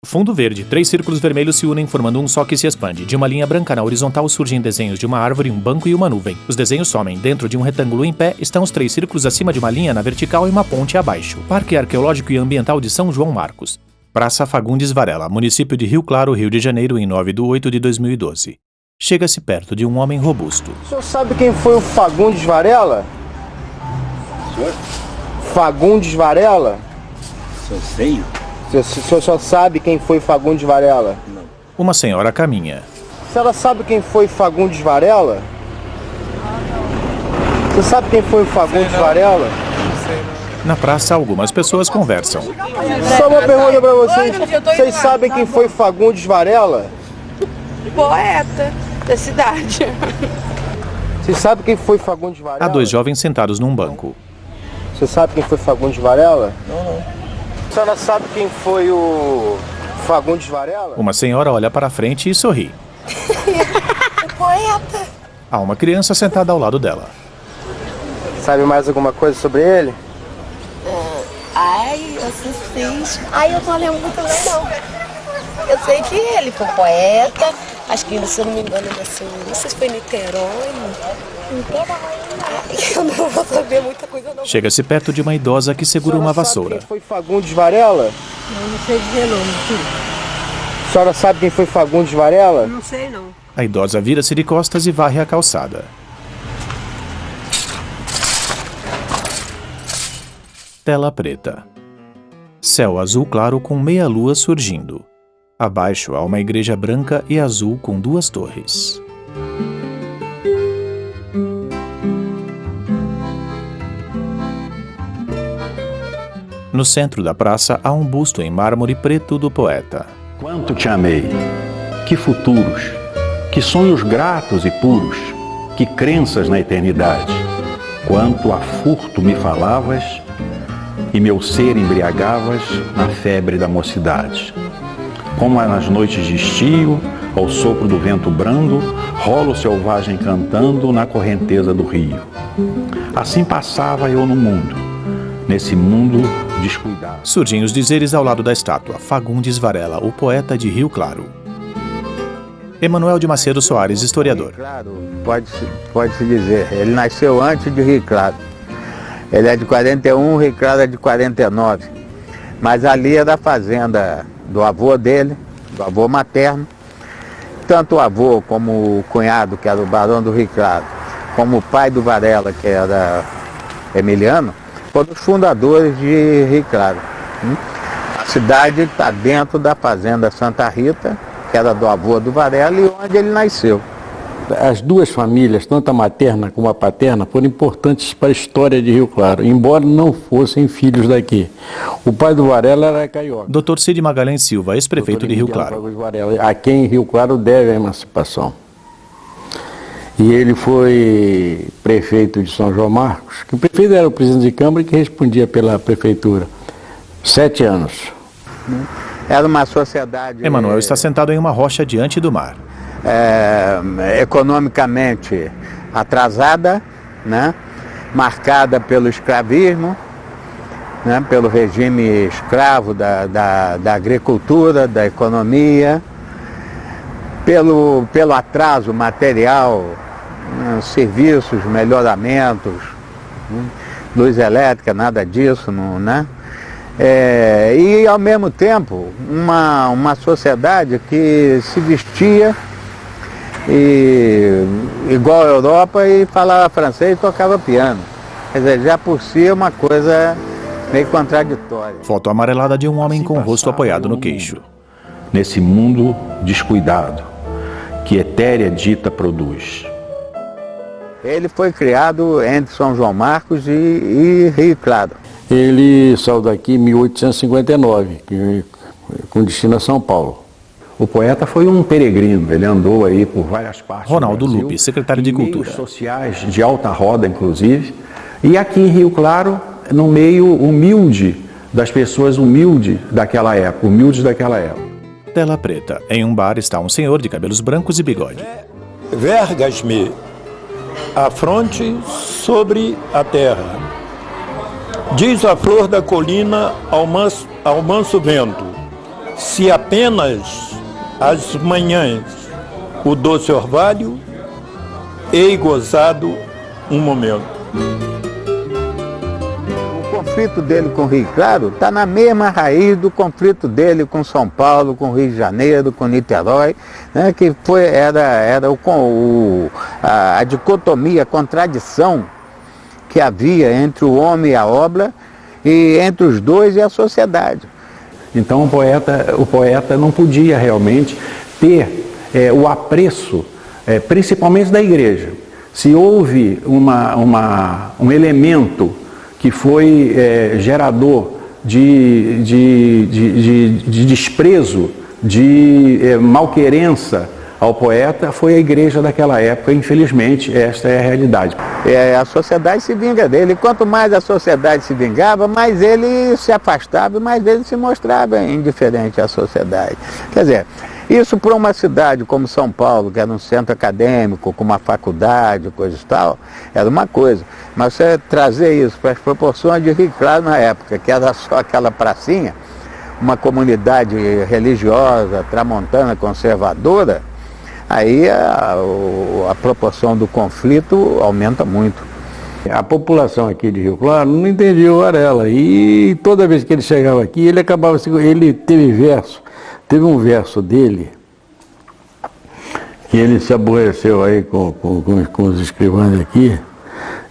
Fundo verde, 3 círculos vermelhos se unem formando um só que se expande. De uma linha branca na horizontal surgem desenhos de uma árvore, um banco e uma nuvem. Os desenhos somem. Dentro de um retângulo em pé estão os 3 círculos acima de uma linha na vertical e uma ponte abaixo. Parque Arqueológico e Ambiental de São João Marcos. Praça Fagundes Varela, município de Rio Claro, Rio de Janeiro, em 9/8/2012. Chega-se perto de um homem robusto. O senhor sabe quem foi o Fagundes Varela? Senhor? Fagundes Varela? Eu sei. O senhor só sabe quem foi Fagundes Varela? Não. Uma senhora caminha. A senhora sabe quem foi Fagundes Varela? Você sabe quem foi o Fagundes Varela? Na praça, algumas pessoas conversam. Só uma pergunta pra vocês. Vocês sabem quem foi Fagundes Varela? Poeta da cidade. Vocês sabem quem foi Fagundes Varela? Há 2 jovens sentados num banco. Você sabe quem foi Fagundes Varela? Não. A senhora sabe quem foi o Fagundes Varela? Uma senhora olha para frente e sorri. O poeta. Há uma criança sentada ao lado dela. Sabe mais alguma coisa sobre ele? Ai, eu assisti. Ai, eu não lembro muito bem, não. Eu sei que ele foi poeta. Acho que, se eu não me engano, ele nasceu, não sei se foi em Niterói. Eu não vou saber muita coisa, não. Chega-se perto de uma idosa que segura uma vassoura. Quem foi Fagundes Varela? Não sei dizer não, filho. A senhora sabe quem foi Fagundes Varela? Não sei não. A idosa vira-se de costas e varre a calçada. Tela preta. Céu azul claro com meia lua surgindo. Abaixo há uma igreja branca e azul com 2 torres. No centro da praça há um busto em mármore preto do poeta. Quanto te amei, que futuros, que sonhos gratos e puros, que crenças na eternidade. Quanto a furto me falavas e meu ser embriagavas na febre da mocidade. Como nas noites de estio, ao sopro do vento brando, rolo selvagem cantando na correnteza do rio. Assim passava eu no mundo, nesse mundo descuidado. Surgem os dizeres ao lado da estátua. Fagundes Varela, o poeta de Rio Claro. Emanuel de Macedo Soares, historiador. Claro, pode-se dizer. Ele nasceu antes de Rio Claro. Ele é de 41, Rio Claro é de 49. Mas ali é da fazenda do avô dele, do avô materno. Tanto o avô como o cunhado, que era o barão do Rio Claro, como o pai do Varela, que era Emiliano, foram os fundadores de Rio Claro. A cidade está dentro da fazenda Santa Rita, que era do avô do Varela e onde ele nasceu. As 2 famílias, tanto a materna como a paterna, foram importantes para a história de Rio Claro, embora não fossem filhos daqui. O pai do Varela era carioca. Dr. Cid Magalhães Silva, ex-prefeito de Rio Claro. A quem Rio Claro deve a emancipação. E ele foi prefeito de São João Marcos, que o prefeito era o presidente de Câmara que respondia pela prefeitura. 7 anos. Era uma sociedade... Emanuel está sentado em uma rocha diante do mar. Economicamente atrasada, né? Marcada pelo escravismo, né? Pelo regime escravo da agricultura, da economia, pelo atraso material, né? Serviços, melhoramentos, né? Luz elétrica, nada disso, não, né? E ao mesmo tempo uma sociedade que se vestia igual a Europa e falava francês e tocava piano. Quer dizer, já por si é uma coisa meio contraditória. Foto amarelada de um homem com o rosto apoiado no queixo. Nesse mundo descuidado, que etérea dita produz. Ele foi criado entre São João Marcos e Rio Claro. Ele saiu daqui em 1859, com destino a São Paulo. O poeta foi um peregrino, ele andou aí por várias partes Ronaldo do Brasil, Lupe, secretário de Cultura. Meios sociais de alta roda, inclusive, e aqui em Rio Claro, no meio humilde das pessoas humildes daquela época. Tela preta. Em um bar está um senhor de cabelos brancos e bigode. Vergas-me a fronte sobre a terra. Diz a flor da colina ao manso vento: se apenas as manhãs o doce orvalho, hei gozado um momento. O conflito dele com o Rio Claro está na mesma raiz do conflito dele com São Paulo, com Rio de Janeiro, com Niterói, né, que era a dicotomia, a contradição que havia entre o homem e a obra, e entre os dois e a sociedade. Então o poeta não podia realmente ter o apreço, principalmente da igreja. Se houve um elemento que foi gerador de desprezo, de malquerença ao poeta, foi a igreja daquela época. Infelizmente, esta é a realidade. A sociedade se vinga dele. Quanto mais a sociedade se vingava, mais ele se afastava e mais ele se mostrava indiferente à sociedade. Quer dizer, isso para uma cidade como São Paulo, que era um centro acadêmico, com uma faculdade, coisa e tal, era uma coisa. Mas você trazer isso para as proporções de Rio Claro na época, que era só aquela pracinha, uma comunidade religiosa, tramontana, conservadora, aí a proporção do conflito aumenta muito. A população aqui de Rio Claro não entendia o Varela, e toda vez que ele chegava aqui, ele acabava, ele teve um verso dele, que ele se aborreceu aí com os escrivães aqui.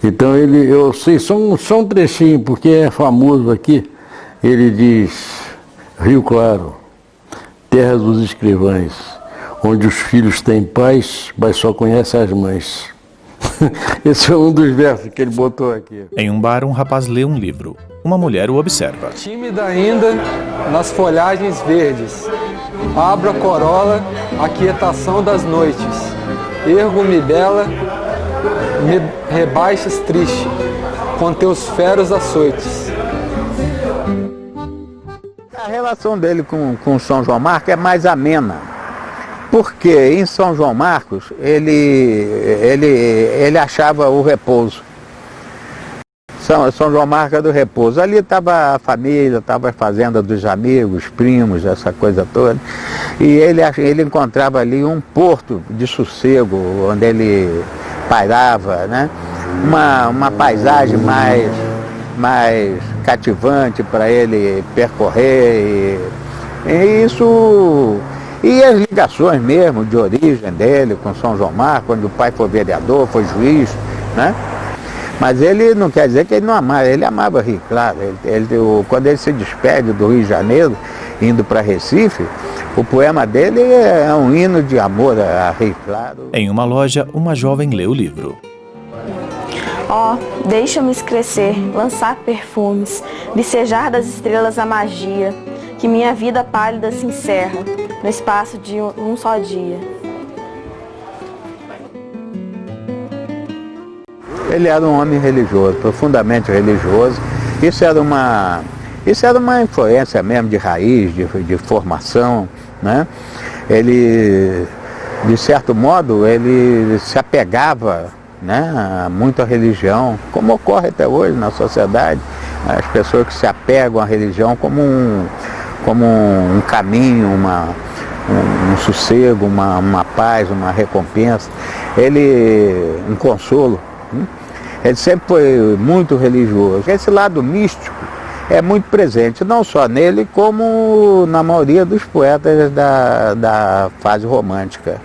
Então eu sei só um trechinho, porque é famoso aqui. Ele diz: Rio Claro, terra dos escrivães, onde os filhos têm pais, mas só conhecem as mães. Esse é um dos versos que ele botou aqui. Em um bar, um rapaz lê um livro. Uma mulher o observa. Tímida ainda nas folhagens verdes, abro a corola, a quietação das noites. Ergo-me bela, me rebaixes triste, com teus feros açoites. A relação dele com São João Marcos é mais amena, porque em São João Marcos ele achava o repouso. São João Marcos é do repouso. Ali estava a família, estava a fazenda dos amigos, primos, essa coisa toda. E ele encontrava ali um porto de sossego, onde ele pairava, né? Uma paisagem mais cativante para ele percorrer. E isso... E as ligações mesmo de origem dele com São João Marcos, onde o pai foi vereador, foi juiz, né? Mas ele não quer dizer que ele não amava, ele amava Rio Claro. Quando ele se despede do Rio de Janeiro, indo para Recife, o poema dele é um hino de amor a Rio Claro. Em uma loja, uma jovem lê o livro. Deixa-me crescer, lançar perfumes, vicejar das estrelas a magia, que minha vida pálida se encerra no espaço de um só dia. Ele era um homem religioso, profundamente religioso. Isso era uma influência mesmo de raiz, de formação, né? Ele, de certo modo, ele se apegava, né, muito à religião, como ocorre até hoje na sociedade. As pessoas que se apegam à religião como um caminho, um sossego, uma paz, uma recompensa, um consolo. Ele sempre foi muito religioso. Esse lado místico é muito presente, não só nele, como na maioria dos poetas da fase romântica.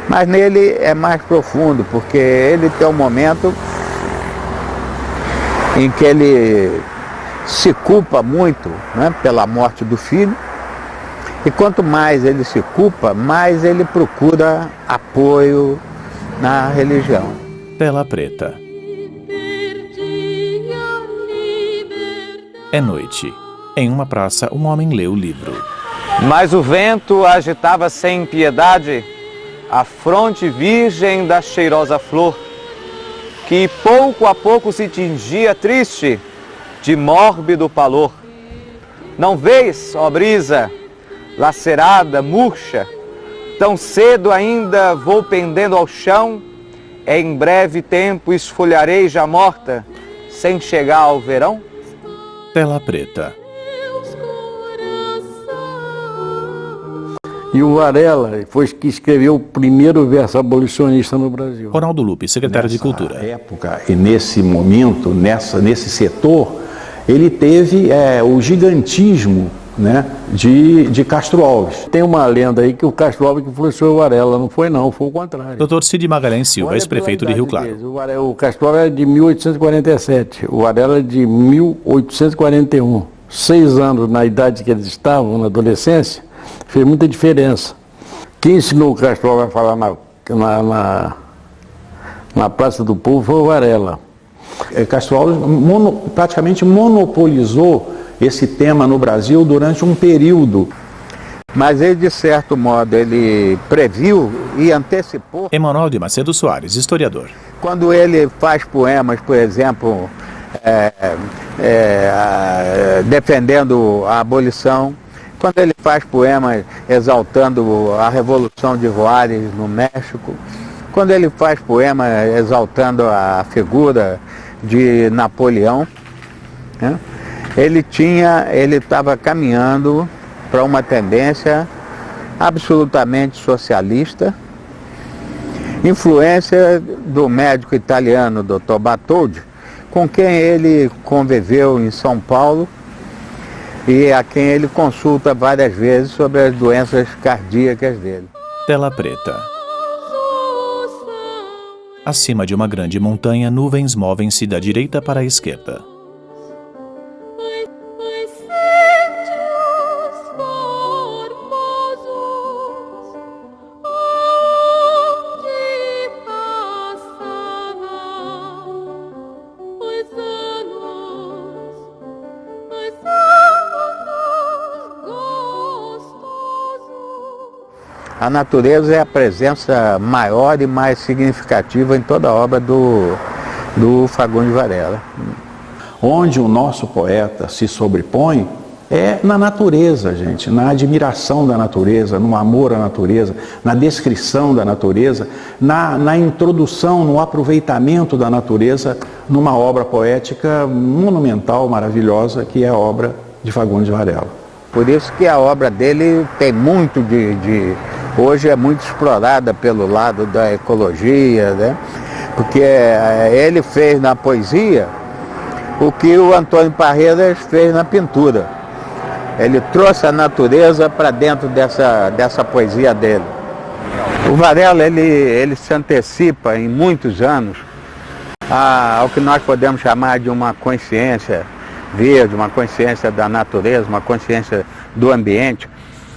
Mas nele é mais profundo, porque ele tem um momento em que ele se culpa muito, né, pela morte do filho, e quanto mais ele se culpa, mais ele procura apoio na religião. Tela preta. É noite. Em uma praça, um homem lê o livro. Mas o vento agitava sem piedade a fronte virgem da cheirosa flor, que pouco a pouco se tingia triste de mórbido pavor. Não vês, ó brisa, lacerada, murcha, tão cedo ainda vou pendendo ao chão, em breve tempo esfolharei já morta, sem chegar ao verão? Tela preta. E o Varela foi que escreveu o primeiro verso abolicionista no Brasil. Ronaldo Lupe, secretário de Cultura. Nessa época e nesse momento, nesse setor, ele teve o gigantismo, né, de Castro Alves. Tem uma lenda aí que o Castro Alves que influenciou o Varela, não foi o contrário. Dr. Cid Magalhães Silva, ex-prefeito de Rio Claro. O Castro Alves é de 1847, o Varela é de 1841. 6 anos na idade que eles estavam, na adolescência, fez muita diferença. Quem ensinou o Castro Alves a falar na Praça do Povo foi o Varela. Castro Alves praticamente monopolizou esse tema no Brasil durante um período. Mas ele, de certo modo, ele previu e antecipou. Emanuel de Macedo Soares, historiador. Quando ele faz poemas, por exemplo, defendendo a abolição, quando ele faz poemas exaltando a Revolução de Juárez no México, quando ele faz poemas exaltando a figura de Napoleão, né, ele estava caminhando para uma tendência absolutamente socialista, influência do médico italiano Dr. Bartholdi, com quem ele conviveu em São Paulo e a quem ele consulta várias vezes sobre as doenças cardíacas dele. Tela preta. Acima de uma grande montanha, nuvens movem-se da direita para a esquerda. A natureza é a presença maior e mais significativa em toda a obra do Fagundes Varela. Onde o nosso poeta se sobrepõe é na natureza, gente, na admiração da natureza, no amor à natureza, na descrição da natureza, na introdução, no aproveitamento da natureza numa obra poética monumental, maravilhosa, que é a obra de Fagundes Varela. Por isso que a obra dele tem muito hoje é muito explorada pelo lado da ecologia, né? Porque ele fez na poesia o que o Antônio Parreiras fez na pintura. Ele trouxe a natureza para dentro dessa poesia dele. O Varela ele se antecipa em muitos anos ao que nós podemos chamar de uma consciência verde, uma consciência da natureza, uma consciência do ambiente.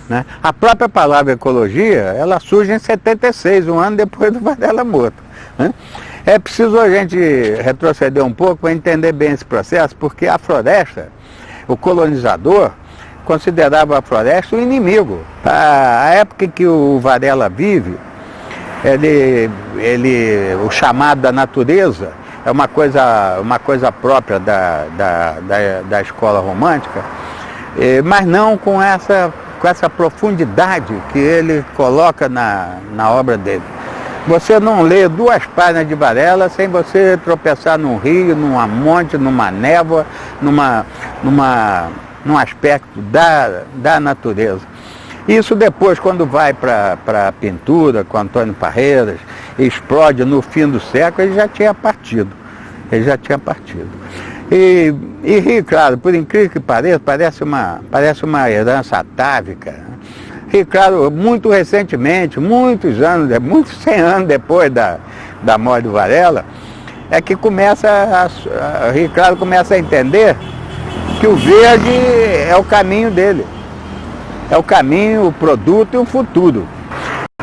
Né? A própria palavra ecologia, ela surge em 76, um ano depois do Varela morto. Né? É preciso a gente retroceder um pouco para entender bem esse processo, porque a floresta, o colonizador, considerava a floresta o inimigo. A época em que o Varela vive, o chamado da natureza é uma coisa própria da escola romântica, mas não com essa profundidade que ele coloca na obra dele. Você não lê 2 páginas de Varela sem você tropeçar num rio, numa monte, numa névoa, num aspecto da natureza. Isso depois, quando vai para a pintura com Antônio Parreiras, explode no fim do século, ele já tinha partido. E Rio Claro, por incrível que pareça, parece uma herança atávica. Rio Claro, muito recentemente, muitos anos, 100 anos depois da morte do Varela, é que Rio Claro começa a entender que o verde é o caminho dele. É o caminho, o produto e o futuro.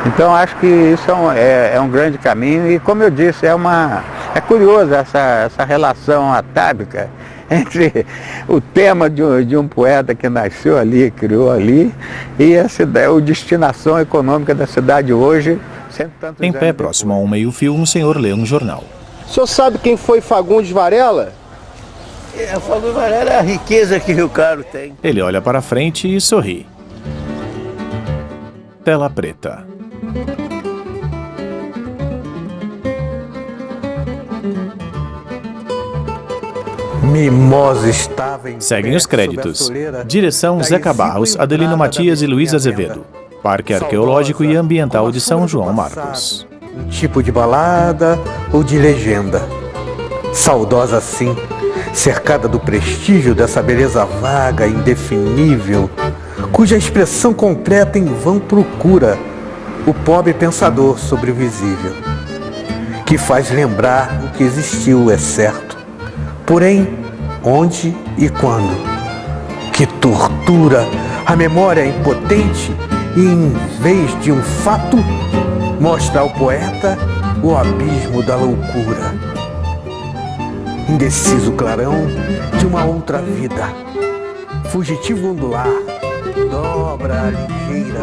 Então acho que isso é um grande caminho e, como eu disse, é curioso essa relação atávica entre o tema de um poeta que nasceu ali, criou ali, e a destinação econômica da cidade hoje. Em pé, próximo a um meio-fio, um senhor lê um jornal. O senhor sabe quem foi Fagundes Varela? Fagundes Varela é a riqueza que Rio Claro tem. Ele olha para frente e sorri. Tela preta. Mimosa estava em Seguem os créditos. Direção Zeca Barros, Adelino Matias e Luiz Azevedo. Parque Arqueológico e Ambiental de São João Marcos. Um tipo de balada ou de legenda. Saudosa sim, cercada do prestígio dessa beleza vaga, indefinível, cuja expressão completa em vão procura o pobre pensador sobre o visível, que faz lembrar o que existiu, é certo, porém, onde e quando? Que tortura a memória impotente e, em vez de um fato, mostra ao poeta o abismo da loucura. Indeciso clarão de uma outra vida, fugitivo ondular, dobra a ligeira,